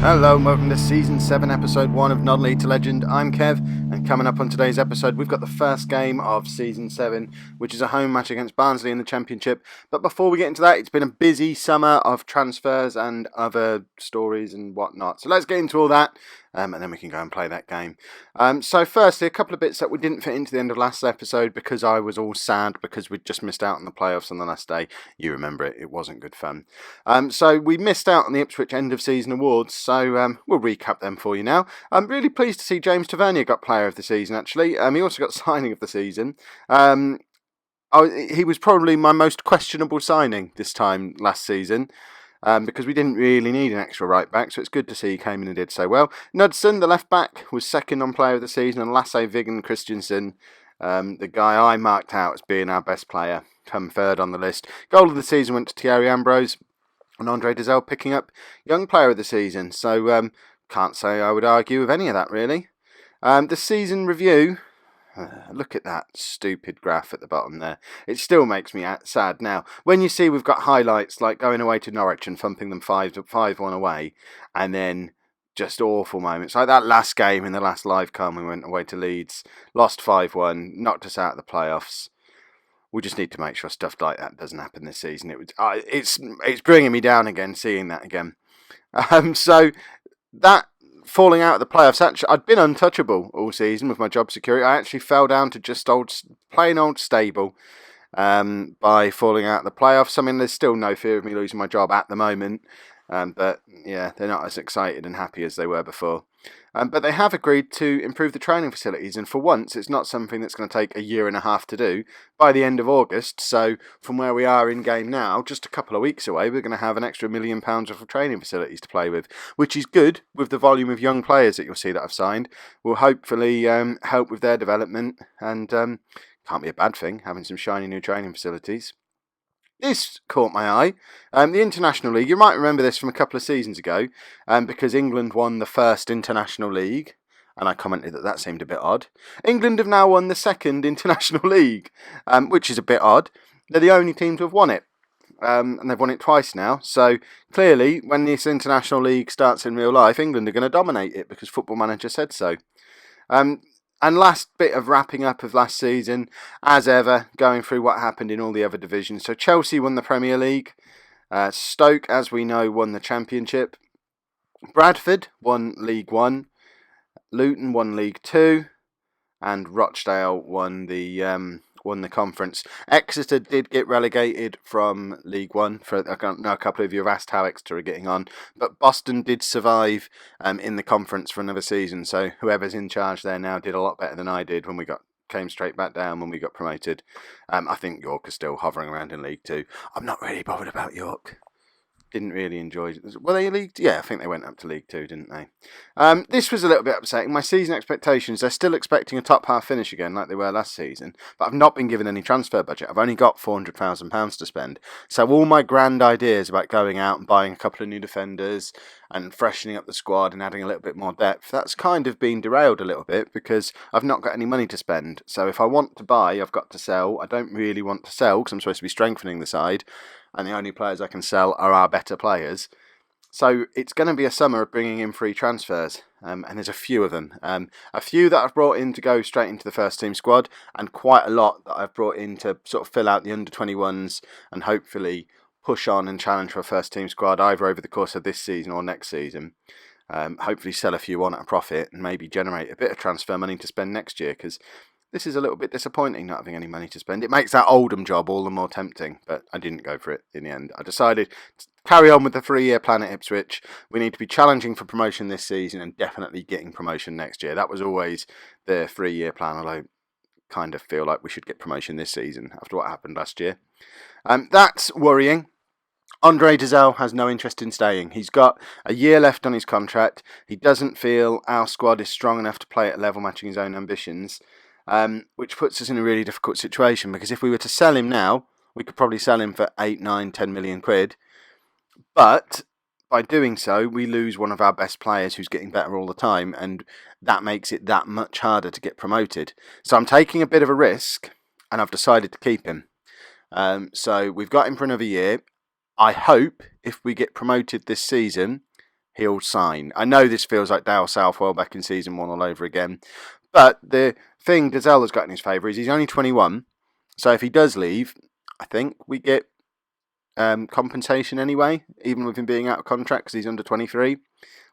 Hello and welcome to Season 7, Episode 1 of Not League to Legend. I'm Kev, and coming up on today's episode, we've got the first game of Season 7, which is a home match against Barnsley in the Championship. But before we get into that, it's been a busy summer of transfers and other stories and whatnot. So let's get into all that, and then we can go and play that game. So firstly, a couple of bits that we didn't fit into the end of last episode because I was all sad because we'd just missed out on the playoffs on the last day. You remember it, it wasn't good fun. So we missed out on the Ipswich end of season awards, so we'll recap them for you now. I'm really pleased to see James Tavernier got player of the season, actually. He also got signing of the season. He was probably my most questionable signing this time last season. Because we didn't really need an extra right back, so it's good to see he came in and did so well. Knudsen, the left back, was second on player of the season, and Lasse Viggen Christensen, the guy I marked out as being our best player, come third on the list. Goal of the season went to Thierry Ambrose, and Andre Dizelle picking up young player of the season. So can't say I would argue with any of that really. The season review. Look at that stupid graph at the bottom there. It still makes me sad now. When you see we've got highlights like going away to Norwich and thumping them 5-1 away, and then just awful moments. Like that last game in the last live com, we went away to Leeds, lost 5-1, knocked us out of the playoffs. We just need to make sure stuff like that doesn't happen this season. It's bringing me down again, seeing that again. So that falling out of the playoffs, actually, I'd been untouchable all season with my job security. I actually fell down to just plain old stable by falling out of the playoffs. I mean, there's still no fear of me losing my job at the moment. But yeah, they're not as excited and happy as they were before. But they have agreed to improve the training facilities, and for once it's not something that's going to take a year and a half to do. By the end of August, so from where we are in game now, just a couple of weeks away, we're going to have an extra £1 million worth of training facilities to play with, which is good with the volume of young players that you'll see that I've signed. Will hopefully help with their development, and can't be a bad thing having some shiny new training facilities. This caught my eye. The International League, you might remember this from a couple of seasons ago, because England won the first International League, and I commented that seemed a bit odd. England have now won the second International League, which is a bit odd. They're the only team to have won it, and they've won it twice now. So clearly, when this International League starts in real life, England are going to dominate it because Football Manager said so. And last bit of wrapping up of last season, as ever, going through what happened in all the other divisions. So Chelsea won the Premier League. Stoke, as we know, won the Championship. Bradford won League 1. Luton won League 2. And Rochdale won the conference. Exeter did get relegated from League 1. I know a couple of you have asked how Exeter are getting on, but Boston did survive in the conference for another season. So whoever's in charge there now did a lot better than I did when we came straight back down when we got promoted. I think York is still hovering around in League 2. I'm not really bothered about York. Didn't really enjoy it. Were they League 2? Yeah, I think they went up to League 2, didn't they? This was a little bit upsetting. My season expectations, they're still expecting a top half finish again like they were last season, but I've not been given any transfer budget. I've only got £400,000 to spend. So all my grand ideas about going out and buying a couple of new defenders and freshening up the squad and adding a little bit more depth, that's kind of been derailed a little bit because I've not got any money to spend. So if I want to buy, I've got to sell. I don't really want to sell because I'm supposed to be strengthening the side, and the only players I can sell are our better players. So it's going to be a summer of bringing in free transfers, and there's a few of them. A few that I've brought in to go straight into the first team squad, and quite a lot that I've brought in to sort of fill out the under-21s and hopefully push on and challenge for a first team squad either over the course of this season or next season. Hopefully sell a few on at a profit and maybe generate a bit of transfer money to spend next year, because this is a little bit disappointing not having any money to spend. It makes that Oldham job all the more tempting, but I didn't go for it in the end. I decided to carry on with the 3-year plan at Ipswich. We need to be challenging for promotion this season and definitely getting promotion next year. That was always the 3-year plan, although I kind of feel like we should get promotion this season after what happened last year. That's worrying. Andre Dizelle has no interest in staying. He's got a year left on his contract. He doesn't feel our squad is strong enough to play at level matching his own ambitions. Which puts us in a really difficult situation, because if we were to sell him now, we could probably sell him for 8, 9, 10 million quid. But by doing so, we lose one of our best players who's getting better all the time, and that makes it that much harder to get promoted. So I'm taking a bit of a risk, and I've decided to keep him. So we've got him for another year. I hope if we get promoted this season, he'll sign. I know this feels like Dale Southwell back in season 1 all over again, but the thing Gazelle has got in his favour is he's only 21, so if he does leave, I think we get compensation anyway, even with him being out of contract because he's under 23.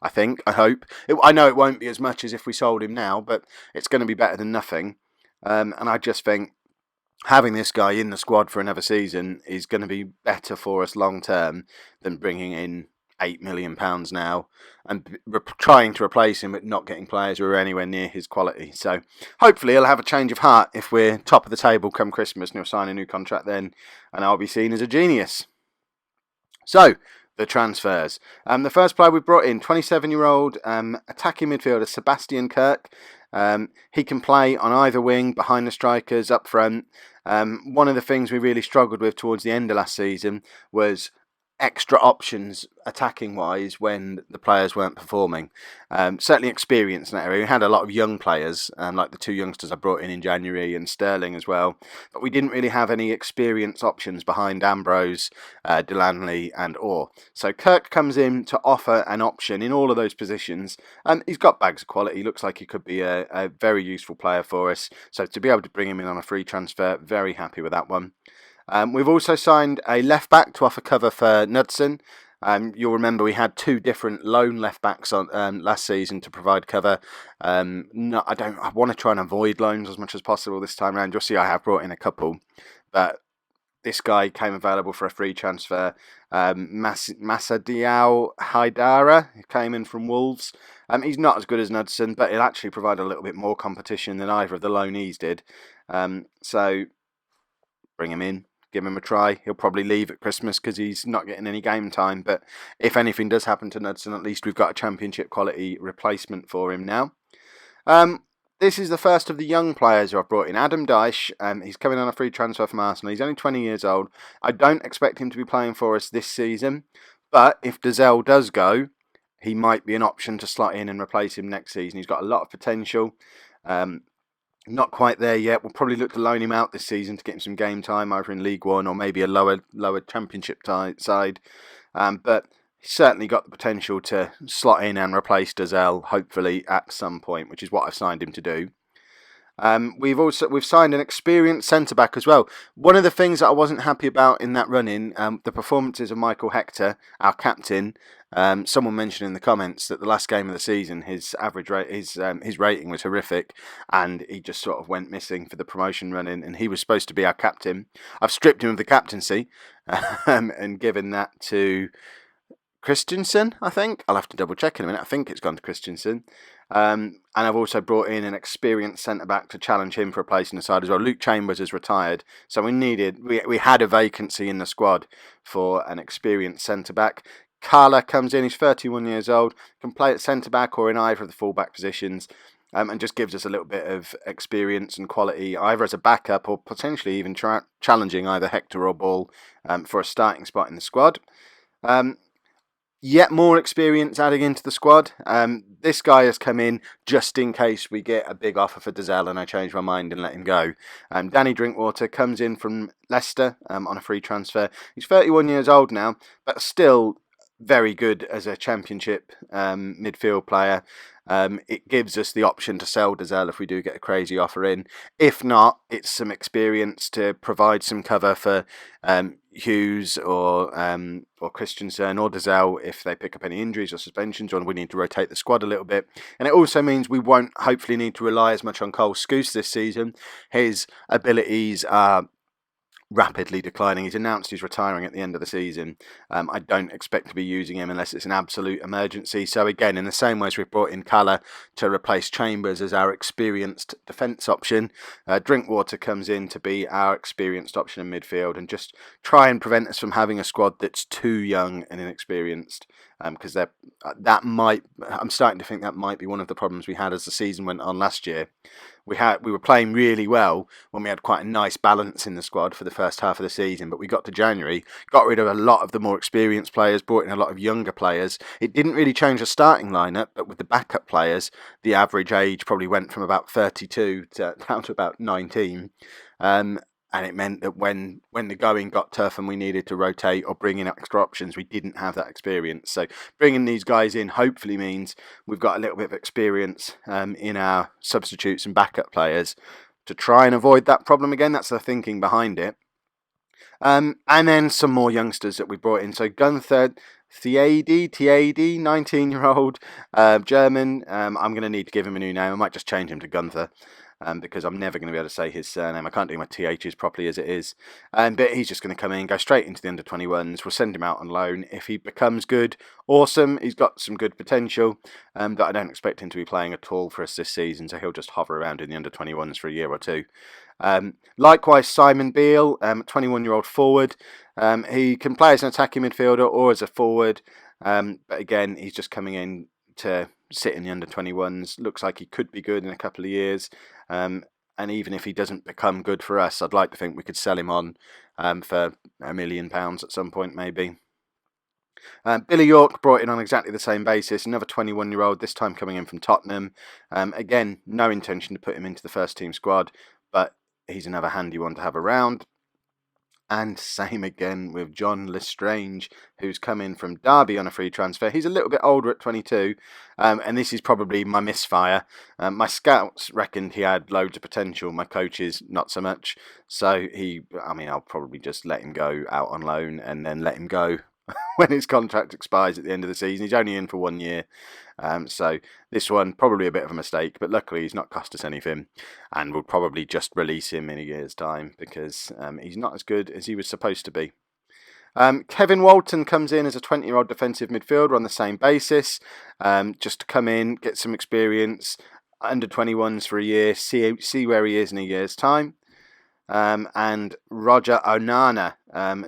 I hope. I know it won't be as much as if we sold him now, but it's going to be better than nothing. And I just think having this guy in the squad for another season is going to be better for us long term than bringing in £8 million now and trying to replace him but not getting players who are anywhere near his quality. So hopefully he'll have a change of heart if we're top of the table come Christmas and he'll sign a new contract then, and I'll be seen as a genius. So, the transfers. The first player we brought in, 27-year-old attacking midfielder Sebastian Kirk. He can play on either wing, behind the strikers, up front. One of the things we really struggled with towards the end of last season was extra options attacking wise when the players weren't performing. Certainly experience in that area. We had a lot of young players, like the 2 youngsters I brought in January and Sterling as well, but we didn't really have any experience options behind Ambrose, Delaney and Orr. So Kirk comes in to offer an option in all of those positions. He's got bags of quality. He looks like he could be a very useful player for us. So to be able to bring him in on a free transfer, very happy with that one. We've also signed a left back to offer cover for Knudsen. You'll remember we had 2 different lone left backs on last season to provide cover. I want to try and avoid loans as much as possible this time around. You'll see I have brought in a couple, but this guy came available for a free transfer. Masadiao Haidara, he came in from Wolves. He's not as good as Knudsen, but he'll actually provide a little bit more competition than either of the loanees did. So bring him in. Give him a try. He'll probably leave at Christmas because he's not getting any game time. But if anything does happen to Knudsen, at least we've got a championship quality replacement for him now. This is the first of the young players who I've brought in. Adam Dyche. He's coming on a free transfer from Arsenal. He's only 20 years old. I don't expect him to be playing for us this season. But if Gazelle does go, he might be an option to slot in and replace him next season. He's got a lot of potential. Not quite there yet. We'll probably look to loan him out this season to get him some game time, either in League One or maybe a lower championship side. But he's certainly got the potential to slot in and replace Gazelle, hopefully at some point, which is what I've signed him to do. We've signed an experienced centre back as well. One of the things that I wasn't happy about in that run-in, the performances of Michael Hector, our captain. Someone mentioned in the comments that the last game of the season, his average rate, his rating was horrific, and he just sort of went missing for the promotion run-in. And he was supposed to be our captain. I've stripped him of the captaincy and given that to Christensen, I think. I'll have to double check in a minute. I think it's gone to Christensen. And I've also brought in an experienced centre-back to challenge him for a place in the side as well. Luke Chambers has retired, so we had a vacancy in the squad for an experienced centre-back. Carla comes in, he's 31 years old, can play at centre-back or in either of the full-back positions, and just gives us a little bit of experience and quality, either as a backup or potentially even challenging either Hector or Ball for a starting spot in the squad. Yet more experience adding into the squad. This guy has come in just in case we get a big offer for Gazelle and I change my mind and let him go. Danny Drinkwater comes in from Leicester on a free transfer. He's 31 years old now, but still very good as a championship midfield player. It gives us the option to sell Gazelle if we do get a crazy offer in. If not, it's some experience to provide some cover for Hughes or Christensen or Gazelle if they pick up any injuries or suspensions, or we need to rotate the squad a little bit. And it also means we won't hopefully need to rely as much on Cole Scouse this season. His abilities are rapidly declining. He's announced he's retiring at the end of the season. I don't expect to be using him unless it's an absolute emergency. So again, in the same way as we've brought in Calla to replace Chambers as our experienced defence option, Drinkwater comes in to be our experienced option in midfield and just try and prevent us from having a squad that's too young and inexperienced. Because I'm starting to think that might be one of the problems we had as the season went on last year. We were playing really well when we had quite a nice balance in the squad for the first half of the season, but we got to January, got rid of a lot of the more experienced players, brought in a lot of younger players. It didn't really change the starting lineup, but with the backup players, the average age probably went from about 32 down to about 19. And it meant that when the going got tough and we needed to rotate or bring in extra options, we didn't have that experience. So bringing these guys in hopefully means we've got a little bit of experience in our substitutes and backup players to try and avoid that problem again. That's the thinking behind it. And then some more youngsters that we brought in. So Gunther Tiede, 19-year-old German. I'm going to need to give him a new name. I might just change him to Gunther. Because I'm never going to be able to say his surname. I can't do my THs properly as it is. But he's just going to come in, go straight into the under-21s. We'll send him out on loan. If he becomes good, awesome. He's got some good potential, but I don't expect him to be playing at all for us this season, so he'll just hover around in the under-21s for a year or two. Likewise, Simon Beale, 21-year-old forward. He can play as an attacking midfielder or as a forward, but again, he's just coming in to sit in the under-21s. Looks like he could be good in a couple of years. And even if he doesn't become good for us, I'd like to think we could sell him on for £1 million at some point, maybe. Billy York brought in on exactly the same basis, another 21-year-old, this time coming in from Tottenham. Again, no intention to put him into the first team squad, but he's another handy one to have around. And same again with John Lestrange, who's come in from Derby on a free transfer. He's a little bit older at 22, and this is probably my misfire. My scouts reckoned he had loads of potential. My coaches, not so much. So I'll probably just let him go out on loan and then let him go when his contract expires at the end of the season. He's only in for 1 year. So this one, probably a bit of a mistake, but luckily he's not cost us anything, and we'll probably just release him in a year's time because he's not as good as he was supposed to be. Kevin Walton comes in as a 20-year-old defensive midfielder on the same basis, just to come in, get some experience, under 21s for a year, see where he is in a year's time. And Roger Onana,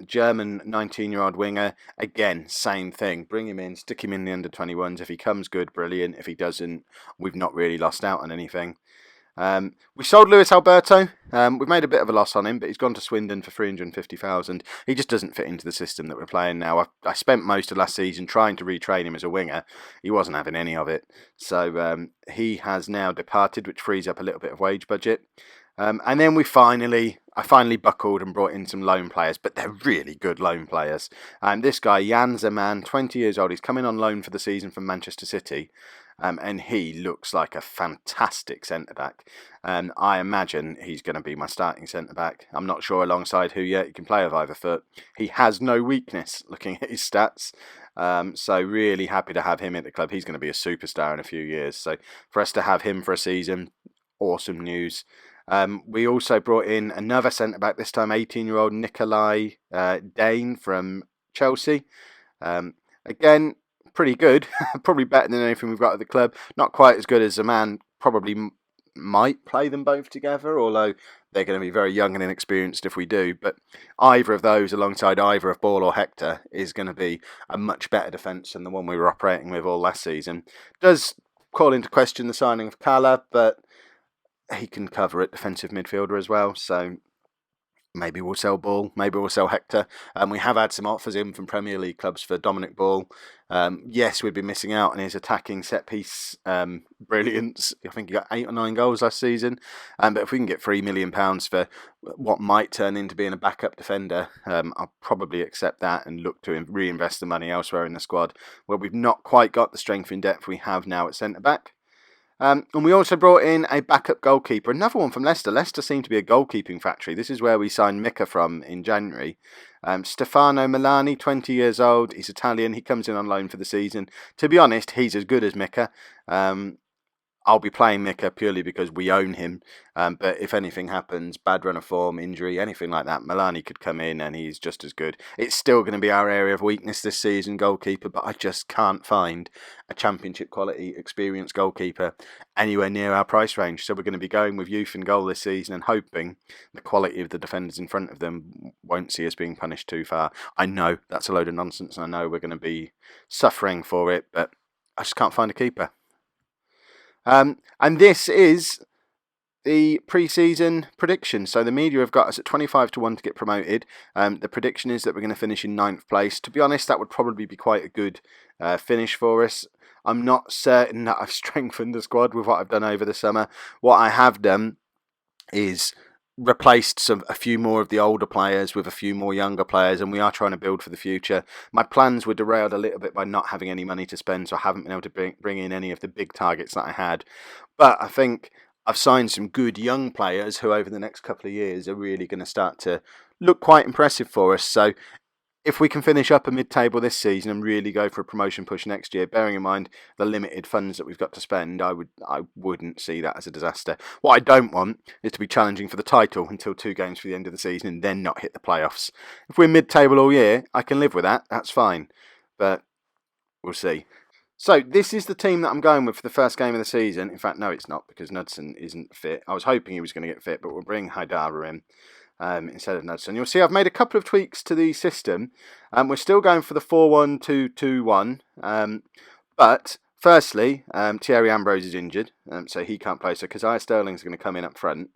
German 19-year-old winger, again, same thing. Bring him in, stick him in the under-21s. If he comes good, brilliant. If he doesn't, we've not really lost out on anything. We sold Luis Alberto. We've made a bit of a loss on him, but he's gone to Swindon for 350,000. He just doesn't fit into the system that we're playing now. I spent most of last season trying to retrain him as a winger. He wasn't having any of it. So he has now departed, which frees up a little bit of wage budget. And then I finally buckled and brought in some loan players, but they're really good loan players. This guy, Jan Zeman, 20 years old, he's coming on loan for the season from Manchester City, and he looks like a fantastic centre-back. I imagine he's going to be my starting centre-back. I'm not sure alongside who yet. He can play with either foot. He has no weakness, looking at his stats. So really happy to have him at the club. He's going to be a superstar in a few years. So for us to have him for a season, awesome news. We also brought in another centre-back, this time 18-year-old Nikolai Dane from Chelsea. Again, pretty good. Probably better than anything we've got at the club. Not quite as good as a man. Probably might play them both together, although they're going to be very young and inexperienced if we do. But either of those, alongside either of Ball or Hector, is going to be a much better defence than the one we were operating with all last season. Does call into question the signing of Kala, but he can cover at defensive midfielder as well, so maybe we'll sell Ball, maybe we'll sell Hector. We have had some offers in from Premier League clubs for Dominic Ball. Yes, we'd be missing out on his attacking set-piece brilliance. I think he got 8 or 9 goals last season. But if we can get £3 million for what might turn into being a backup defender, I'll probably accept that and look to reinvest the money elsewhere in the squad, where we've not quite got the strength in depth we have now at centre-back. And we also brought in a backup goalkeeper, another one from Leicester. Leicester seem to be a goalkeeping factory. This is where we signed Mika from in January. Stefano Milani, 20 years old. He's Italian. He comes in on loan for the season. To be honest, he's as good as Mika. I'll be playing Mika purely because we own him. But if anything happens, bad run of form, injury, anything like that, Milani could come in and he's just as good. It's still going to be our area of weakness this season, goalkeeper, but I just can't find a championship quality, experienced goalkeeper anywhere near our price range. So we're going to be going with youth in goal this season and hoping the quality of the defenders in front of them won't see us being punished too far. I know that's a load of nonsense and I know we're going to be suffering for it, but I just can't find a keeper. And this is the pre-season prediction. So the media have got us at 25-1 to get promoted. The prediction is that we're going to finish in 9th place. To be honest, that would probably be quite a good finish for us. I'm not certain that I've strengthened the squad with what I've done over the summer. What I have done is replaced a few more of the older players with a few more younger players, and we are trying to build for the future. My plans were derailed a little bit by not having any money to spend, so I haven't been able to bring in any of the big targets that I had. But I think I've signed some good young players who over the next couple of years are really going to start to look quite impressive for us. So if we can finish up a mid-table this season and really go for a promotion push next year, bearing in mind the limited funds that we've got to spend, I wouldn't see that as a disaster. What I don't want is to be challenging for the title until 2 games for the end of the season and then not hit the playoffs. If we're mid-table all year, I can live with that. That's fine. But we'll see. So this is the team that I'm going with for the first game of the season. In fact, no, it's not, because Knudsen isn't fit. I was hoping he was going to get fit, but we'll bring Haidara in. Instead of Knudsen. You'll see I've made a couple of tweaks to the system. We're still going for the 4-1-2-2-1. But firstly, Thierry Ambrose is injured, so he can't play. So Keziah Sterling's going to come in up front.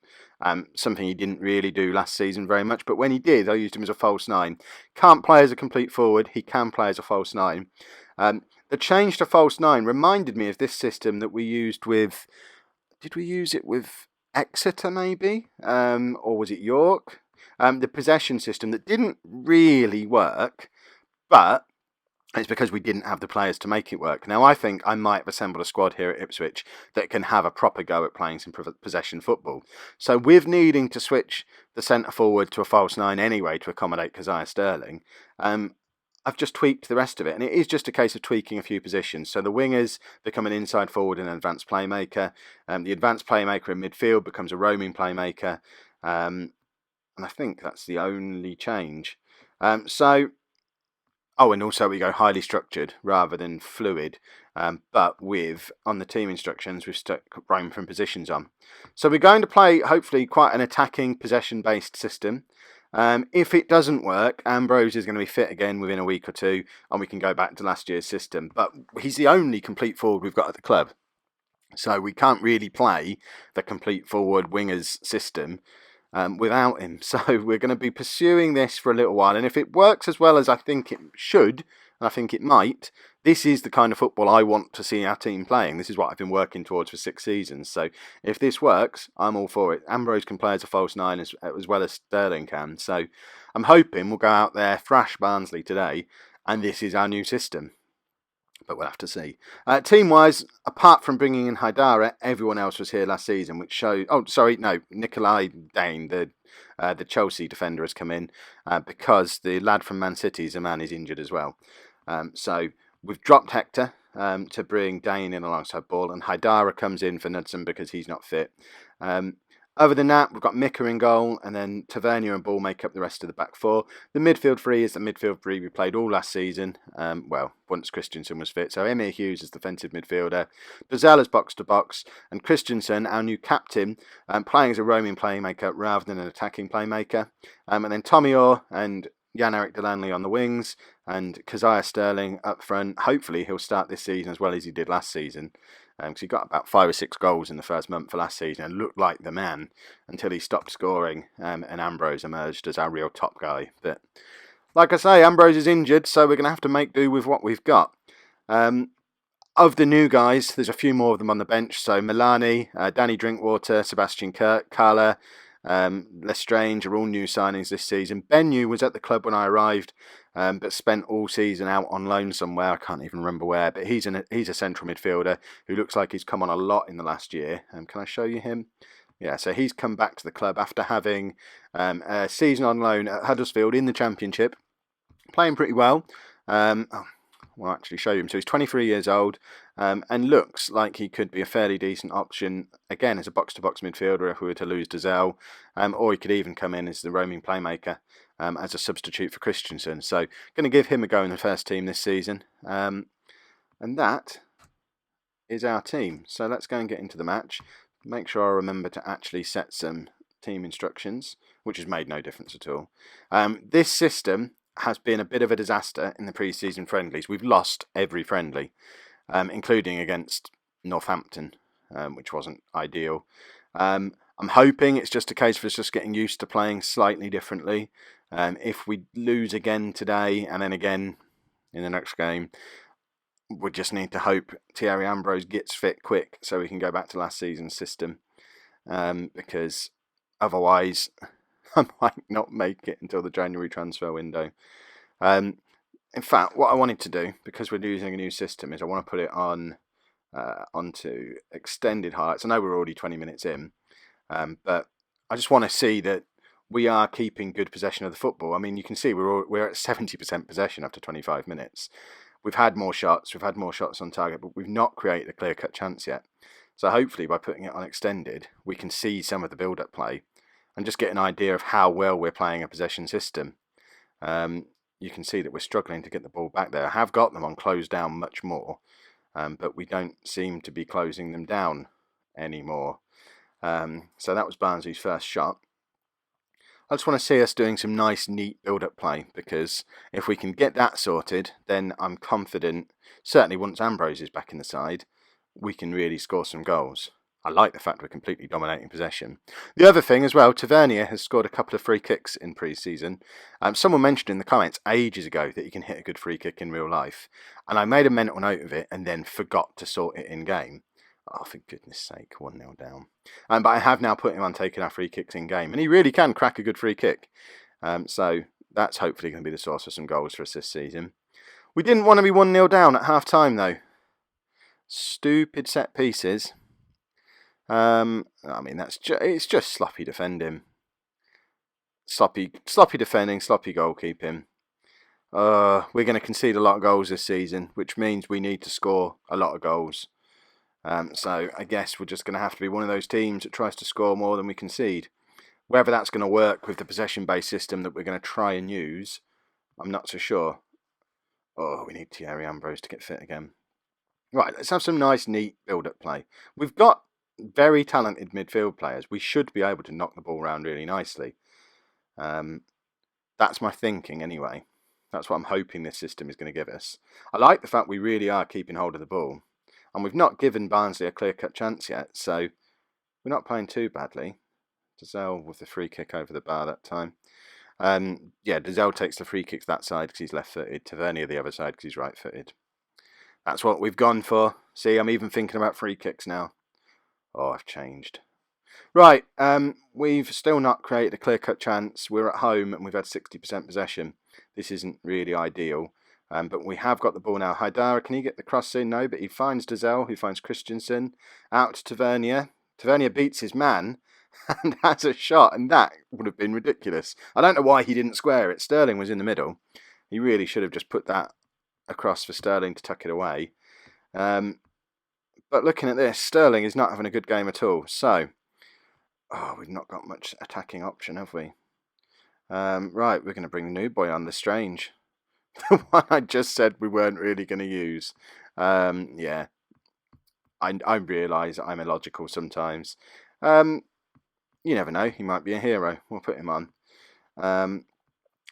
Something he didn't really do last season very much, but when he did, I used him as a false 9. Can't play as a complete forward. He can play as a false 9. The change to false 9 reminded me of this system that we used with... Did we use it with Exeter maybe, or was it York? The possession system that didn't really work, but it's because we didn't have the players to make it work. Now I think I might have assembled a squad here at Ipswich that can have a proper go at playing some possession football. So with needing to switch the centre forward to a false 9 anyway to accommodate Keziah Sterling, I've just tweaked the rest of it, and it is just a case of tweaking a few positions. So the wingers become an inside forward and an advanced playmaker. The advanced playmaker in midfield becomes a roaming playmaker. And I think that's the only change. And also we go highly structured rather than fluid. But on the team instructions, we've stuck roam from positions on. So we're going to play, hopefully, quite an attacking, possession-based system. If it doesn't work, Ambrose is going to be fit again within a week or two, and we can go back to last year's system. But he's the only complete forward we've got at the club. So we can't really play the complete forward wingers system without him. So we're going to be pursuing this for a little while. And if it works as well as I think it should, and I think it might, this is the kind of football I want to see our team playing. This is what I've been working towards for 6 seasons. So if this works, I'm all for it. Ambrose can play as a false 9 as well as Sterling can. So I'm hoping we'll go out there, thrash Barnsley today, and this is our new system. But we'll have to see. Team-wise, apart from bringing in Haidara, everyone else was here last season, which shows... Oh, sorry, no, Nikolai Dane, the Chelsea defender, has come in because the lad from Man City, Zaman, is injured as well. So we've dropped Hector to bring Dane in alongside Ball, and Haidara comes in for Knudsen because he's not fit. Other than that, we've got Mika in goal, and then Tavernier and Ball make up the rest of the back 4. The midfield 3 is the midfield 3 we played all last season. Once Christensen was fit. So Emir Hughes is defensive midfielder, Bazell is box-to-box, and Christensen, our new captain, playing as a roaming playmaker rather than an attacking playmaker. And then Tommy Orr and Jan-Erik Delanley on the wings, and Keziah Sterling up front. Hopefully he'll start this season as well as he did last season, because he got about 5 or 6 goals in the first month of last season and looked like the man until he stopped scoring, and Ambrose emerged as our real top guy. But like I say, Ambrose is injured, so we're going to have to make do with what we've got. Of the new guys, there's a few more of them on the bench. So Milani, Danny Drinkwater, Sebastian Kirk, Carla, Lestrange are all new signings this season. Benyu was at the club when I arrived, but spent all season out on loan somewhere. I can't even remember where, but he's a central midfielder who looks like he's come on a lot in the last year. Can I show you him? Yeah, so he's come back to the club after having a season on loan at Huddersfield in the Championship, playing pretty well. We'll actually show you him. So he's 23 years old and looks like he could be a fairly decent option, again, as a box-to-box midfielder if we were to lose Dazelle, or he could even come in as the roaming playmaker as a substitute for Christensen. So going to give him a go in the first team this season. And that is our team. So let's go and get into the match. Make sure I remember to actually set some team instructions, which has made no difference at all. This system has been a bit of a disaster in the pre-season friendlies. We've lost every friendly, including against Northampton, which wasn't ideal. I'm hoping it's just a case of us just getting used to playing slightly differently. If we lose again today and then again in the next game, we just need to hope Thierry Ambrose gets fit quick so we can go back to last season's system, because Otherwise, I might not make it until the January transfer window. In fact, what I wanted to do, because we're using a new system, is I want to put it on onto extended highlights. I know we're already 20 minutes in, but I just want to see that we are keeping good possession of the football. I mean, you can see we're at 70% possession after 25 minutes. We've had more shots. We've had more shots on target, but we've not created a clear-cut chance yet. So hopefully by putting it on extended, we can see some of the build-up play and just get an idea of how well we're playing a possession system. You can see that we're struggling to get the ball back there. I have got them on closed down much more, but we don't seem to be closing them down anymore. So that was Barnsley's first shot. I just want to see us doing some nice, neat build-up play, because if we can get that sorted, then I'm confident, certainly once Ambrose is back in the side, we can really score some goals. I like the fact we're completely dominating possession. The other thing as well, Tavernier has scored a couple of free kicks in pre-season. Someone mentioned in the comments ages ago that you can hit a good free kick in real life, and I made a mental note of it and then forgot to sort it in game. Oh, for goodness sake, 1-0 down. But I have now put him on taking our free kicks in game, and he really can crack a good free kick. So that's hopefully going to be the source of some goals for us this season. We didn't want to be 1-0 down at half time though. Stupid set pieces. I mean, it's just sloppy defending. Sloppy defending, sloppy goalkeeping. We're going to concede a lot of goals this season, which means we need to score a lot of goals. So I guess we're just going to have to be one of those teams that tries to score more than we concede. Whether that's going to work with the possession-based system that we're going to try and use, I'm not so sure. Oh, we need Thierry Ambrose to get fit again. Right, let's have some nice, neat build-up play. We've got very talented midfield players. We should be able to knock the ball around really nicely. That's my thinking anyway. That's what I'm hoping this system is going to give us. I like the fact we really are keeping hold of the ball. And we've not given Barnsley a clear-cut chance yet, so we're not playing too badly. Dazelle with the free kick over the bar that time. Yeah, Dazelle takes the free kick to that side because he's left-footed. Tavernier the other side because he's right-footed. That's what we've gone for. See, I'm even thinking about free kicks now. Oh, I've changed. Right, we've still not created a clear-cut chance. We're at home and we've had 60% possession. This isn't really ideal. But we have got the ball now. Haidara, can he get the cross in? No, but he finds Dazelle, who finds Christensen. Out to Tavernier. Tavernier beats his man and has a shot, and that would have been ridiculous. I don't know why he didn't square it. Sterling was in the middle. He really should have just put that across for Sterling to tuck it away. But looking at this, Sterling is not having a good game at all. So, we've not got much attacking option, have we? Right, we're going to bring the new boy on, Lestrange. The one I just said we weren't really going to use. Yeah, I realise I'm illogical sometimes. You never know, he might be a hero. We'll put him on. I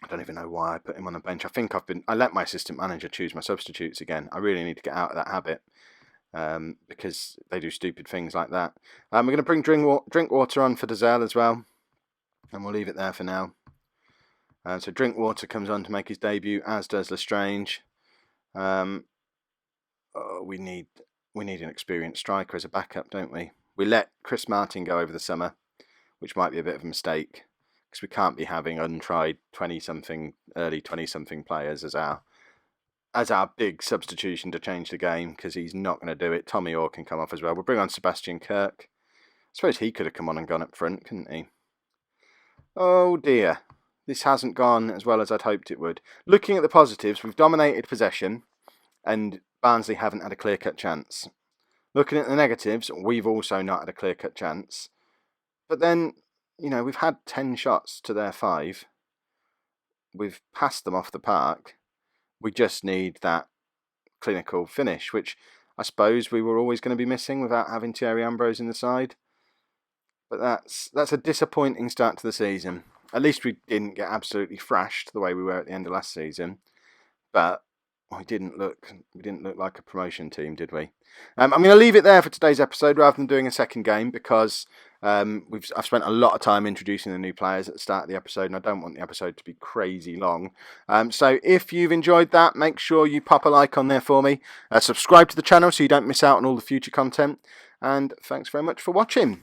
don't even know why I put him on the bench. I think I let my assistant manager choose my substitutes again. I really need to get out of that habit, because they do stupid things like that. We're going to bring Drinkwater on for Dazelle as well, and we'll leave it there for now. So Drinkwater comes on to make his debut, as does Lestrange. We need an experienced striker as a backup, don't we? We let Chris Martin go over the summer, which might be a bit of a mistake, because we can't be having untried 20-something, early 20-something players as our big substitution to change the game, because he's not going to do it. Tommy Orr can come off as well. We'll bring on Sebastian Kirk. I suppose he could have come on and gone up front, couldn't he? Oh dear. This hasn't gone as well as I'd hoped it would. Looking at the positives, we've dominated possession and Barnsley haven't had a clear-cut chance. Looking at the negatives, we've also not had a clear-cut chance. But then, you know, we've had 10 shots to their 5. We've passed them off the park. We just need that clinical finish, which I suppose we were always going to be missing without having Thierry Ambrose in the side. But that's a disappointing start to the season. At least we didn't get absolutely thrashed the way we were at the end of last season. But we didn't look like a promotion team, did we? I'm going to leave it there for today's episode rather than doing a second game, because I've spent a lot of time introducing the new players at the start of the episode, and I don't want the episode to be crazy long. So if you've enjoyed that, make sure you pop a like on there for me. Subscribe to the channel so you don't miss out on all the future content. And thanks very much for watching.